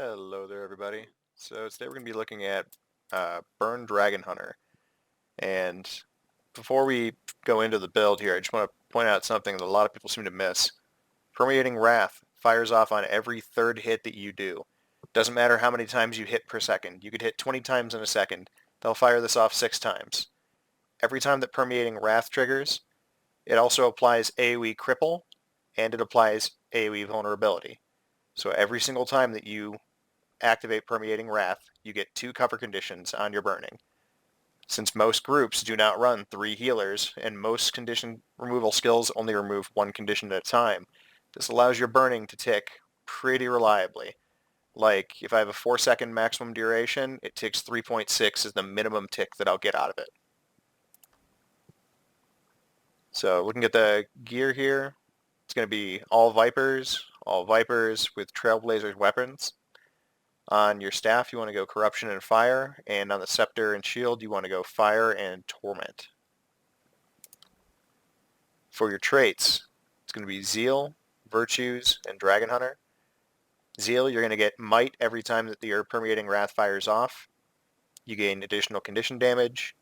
Hello there, everybody. So today we're going to be looking at Burn Dragonhunter. And before we go into the build here, I just want to point out something that a lot of people seem to miss. Permeating Wrath fires off on every third hit that you do. Doesn't matter how many times you hit per second. You could hit 20 times in a second. They'll fire this off 6 times. Every time that Permeating Wrath triggers, it also applies AoE Cripple, and it applies AoE Vulnerability. So every single time that you activate Permeating Wrath, you get 2 cover conditions on your burning. Since most groups do not run 3 healers, and most condition removal skills only remove 1 condition at a time, this allows your burning to tick pretty reliably. Like, if I have a 4-second maximum duration, it ticks 3.6 is the minimum tick that I'll get out of it. So looking at the gear here, it's going to be all Vipers with trailblazers weapons. On your staff, you want to go Corruption and Fire, and on the Scepter and Shield, you want to go Fire and Torment. For your traits, it's going to be Zeal, Virtues, and Dragonhunter. Zeal, you're going to get Might every time that your Permeating Wrath fires off. You gain additional condition damage,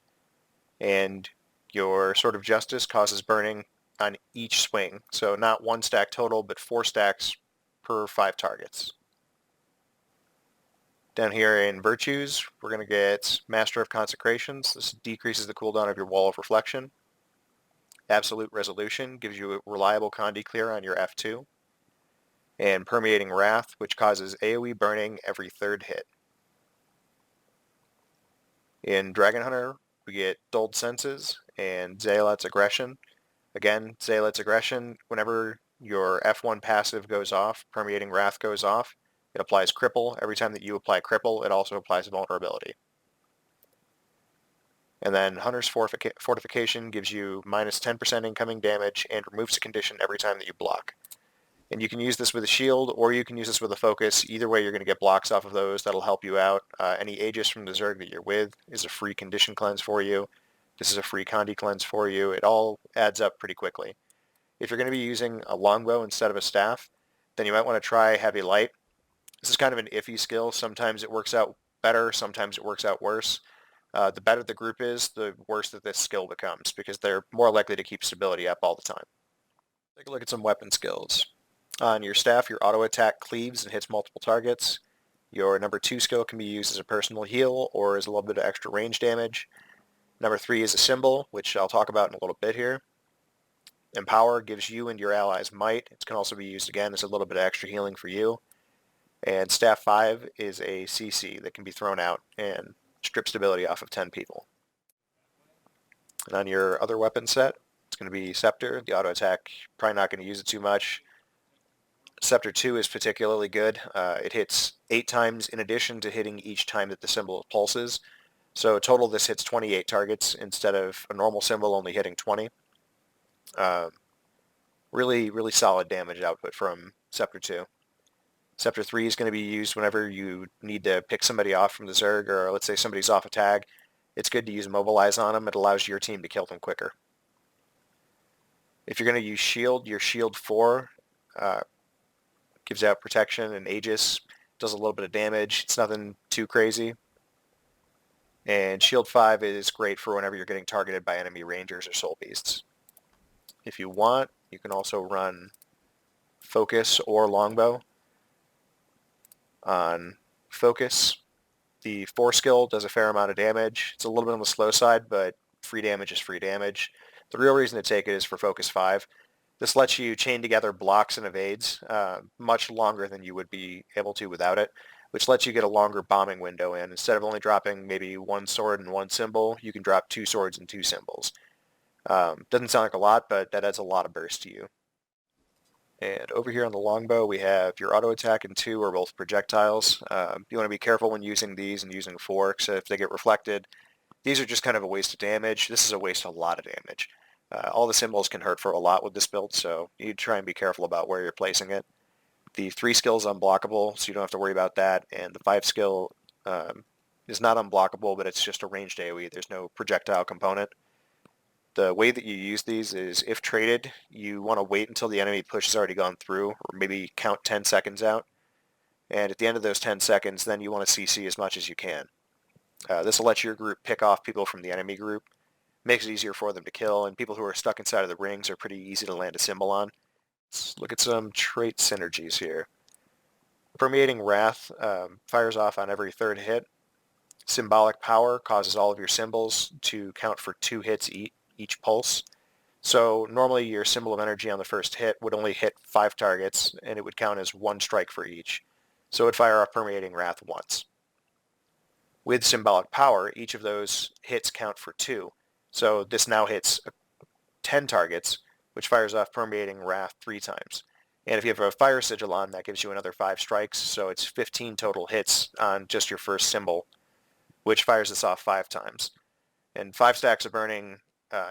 and your Sword of Justice causes burning on each swing. So not 1 stack total, but 4 stacks per 5 targets. Down here in Virtues, we're going to get Master of Consecrations. This decreases the cooldown of your Wall of Reflection. Absolute Resolution gives you a reliable Condi clear on your F2. And Permeating Wrath, which causes AoE burning every 3rd hit. In Dragonhunter, we get Dulled Senses and Zealot's Aggression. Again, Zealot's Aggression, whenever your F1 passive goes off, Permeating Wrath goes off, it applies Cripple. Every time that you apply Cripple, it also applies Vulnerability. And then Hunter's Fortification gives you minus 10% incoming damage and removes a condition every time that you block. And you can use this with a shield, or you can use this with a focus. Either way, you're going to get blocks off of those. That'll help you out. Any Aegis from the Zerg that you're with is a free condition cleanse for you. This is a free Condi cleanse for you. It all adds up pretty quickly. If you're going to be using a longbow instead of a staff, then you might want to try Heavy Light. This is kind of an iffy skill. Sometimes it works out better, sometimes it works out worse. The better the group is, the worse that this skill becomes, because they're more likely to keep stability up all the time. Take a look at some weapon skills. On your staff, your auto attack cleaves and hits multiple targets. Your number 2 skill can be used as a personal heal or as a little bit of extra range damage. Number 3 is a symbol, which I'll talk about in a little bit here. Empower gives you and your allies might. It can also be used again as a little bit of extra healing for you. And Staff 5 is a CC that can be thrown out and strip stability off of 10 people. And on your other weapon set, it's going to be Scepter. The auto attack, probably not going to use it too much. Scepter 2 is particularly good. It hits 8 times in addition to hitting each time that the symbol pulses. So total this hits 28 targets instead of a normal symbol only hitting 20. Really solid damage output from Scepter 2. Scepter 3 is going to be used whenever you need to pick somebody off from the Zerg, or let's say somebody's off a tag. It's good to use Mobilize on them. It allows your team to kill them quicker. If you're going to use Shield, your Shield 4 gives out protection, and Aegis does a little bit of damage. It's nothing too crazy. And Shield 5 is great for whenever you're getting targeted by enemy Rangers or Soul Beasts. If you want, you can also run Focus or Longbow. On Focus, the 4 skill does a fair amount of damage. It's a little bit on the slow side, but free damage is free damage. The real reason to take it is for Focus 5. This lets you chain together blocks and evades much longer than you would be able to without it, which lets you get a longer bombing window in. Instead of only dropping maybe 1 sword and 1 symbol, you can drop 2 swords and 2 symbols. Doesn't sound like a lot, but that adds a lot of burst to you. And over here on the longbow, we have your auto attack and 2 are both projectiles. You want to be careful when using these and using forks. If they get reflected, these are just kind of a waste of damage. This is a waste of a lot of damage. All the symbols can hurt for a lot with this build, so you need to try and be careful about where you're placing it. The 3 skill is unblockable, so you don't have to worry about that. And the 5 skill is not unblockable, but it's just a ranged AoE. There's no projectile component. The way that you use these is, if traded, you want to wait until the enemy push has already gone through, or maybe count 10 seconds out. And at the end of those 10 seconds, then you want to CC as much as you can. This will let your group pick off people from the enemy group. Makes it easier for them to kill, and people who are stuck inside of the rings are pretty easy to land a symbol on. Let's look at some trait synergies here. Permeating Wrath fires off on every third hit. Symbolic Power causes all of your symbols to count for 2 hits each pulse. So normally your symbol of energy on the first hit would only hit 5 targets, and it would count as 1 strike for each. So it would fire off Permeating Wrath once. With Symbolic Power, each of those hits count for 2. So this now hits 10 targets, which fires off Permeating Wrath 3 times. And if you have a fire sigil on, that gives you another 5 strikes, so it's 15 total hits on just your first symbol, which fires this off 5 times. And 5 stacks of burning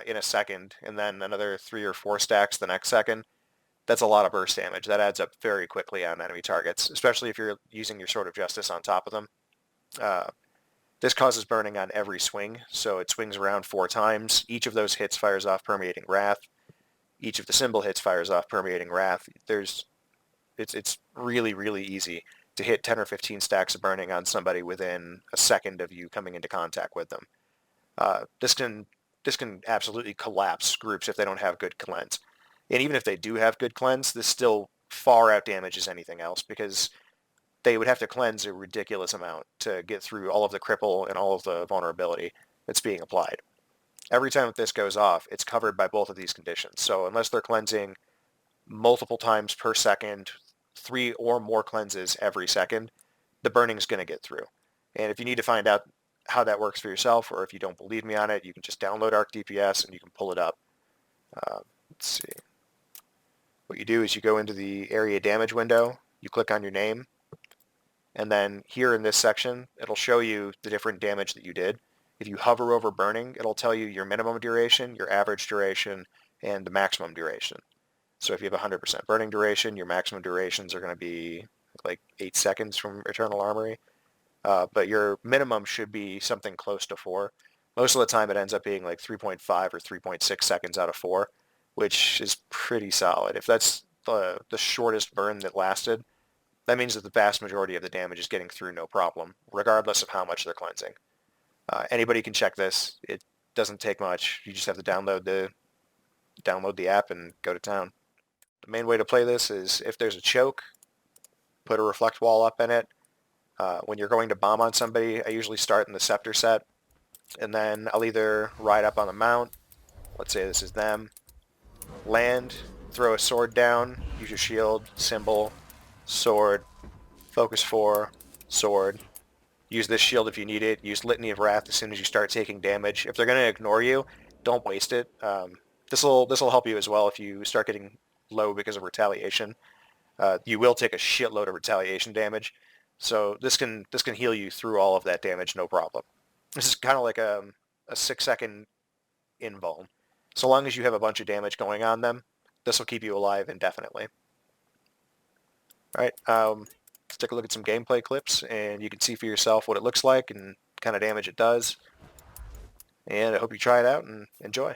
in a second, and then another 3 or 4 stacks the next second. That's a lot of burst damage. That adds up very quickly on enemy targets, especially if you're using your Sword of Justice on top of them. This causes burning on every swing, so it swings around 4 times. Each of those hits fires off Permeating Wrath. Each of the symbol hits fires off Permeating Wrath. It's really, really easy to hit 10 or 15 stacks of burning on somebody within a second of you coming into contact with them. This can absolutely collapse groups if they don't have good cleanse. And even if they do have good cleanse, this still far out damages anything else, because they would have to cleanse a ridiculous amount to get through all of the cripple and all of the vulnerability that's being applied. Every time that this goes off, it's covered by both of these conditions. So unless they're cleansing multiple times per second, 3 or more cleanses every second, the burning's going to get through. And if you need to find out how that works for yourself, or if you don't believe me on it, you can just download Arc DPS and you can pull it up. Let's see. What you do is you go into the area damage window, you click on your name, and then here in this section, it'll show you the different damage that you did. If you hover over burning, it'll tell you your minimum duration, your average duration, and the maximum duration. So if you have 100% burning duration, your maximum durations are going to be like 8 seconds from Eternal Armory. But your minimum should be something close to 4. Most of the time it ends up being like 3.5 or 3.6 seconds out of 4, which is pretty solid. If that's the shortest burn that lasted, that means that the vast majority of the damage is getting through no problem, regardless of how much they're cleansing. Anybody can check this. It doesn't take much. You just have to download the app and go to town. The main way to play this is if there's a choke, put a reflect wall up in it. When you're going to bomb on somebody, I usually start in the scepter set, and then I'll either ride up on the mount, let's say this is them, land, throw a sword down, use your shield, symbol, sword, focus 4, sword. Use this shield if you need it. Use Litany of Wrath as soon as you start taking damage. If they're going to ignore you, don't waste it. This will help you as well if you start getting low because of retaliation. You will take a shitload of retaliation damage, so this can heal you through all of that damage, no problem. This is kind of like a 6-second invuln. So long as you have a bunch of damage going on them, this will keep you alive indefinitely. All right, let's take a look at some gameplay clips, and you can see for yourself what it looks like and kind of damage it does. And I hope you try it out and enjoy.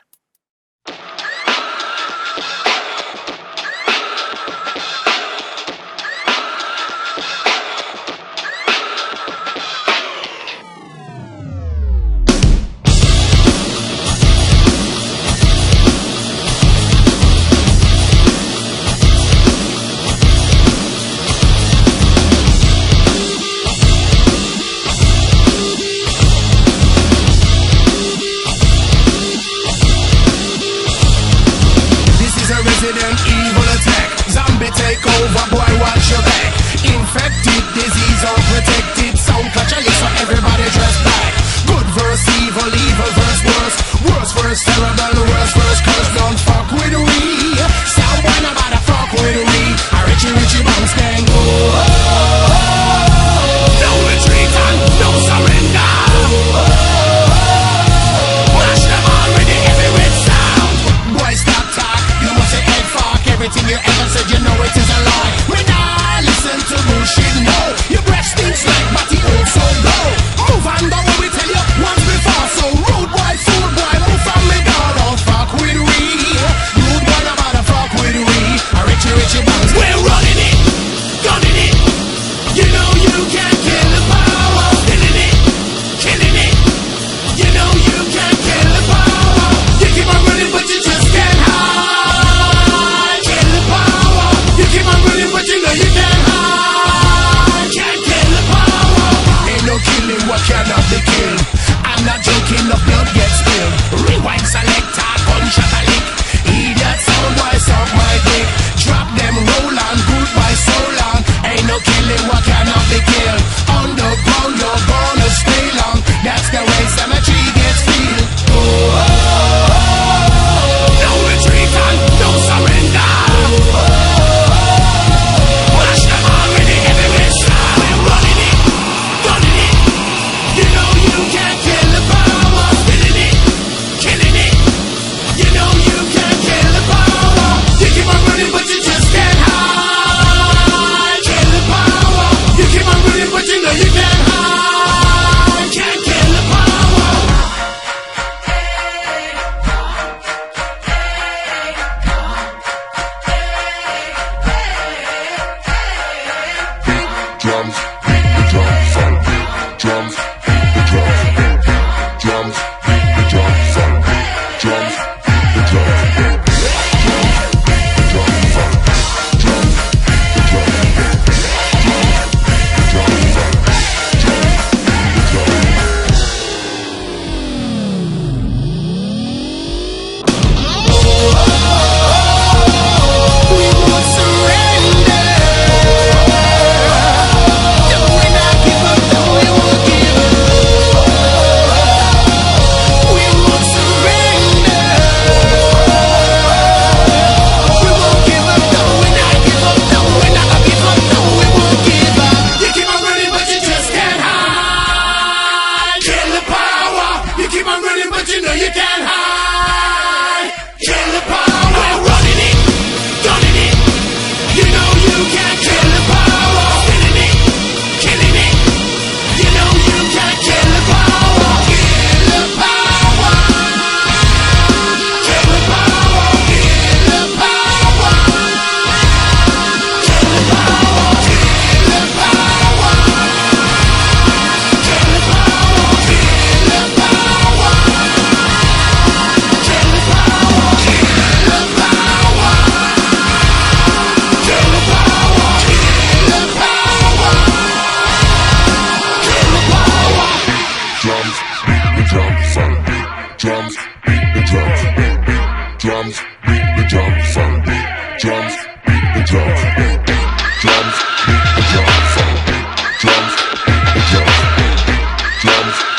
Yum.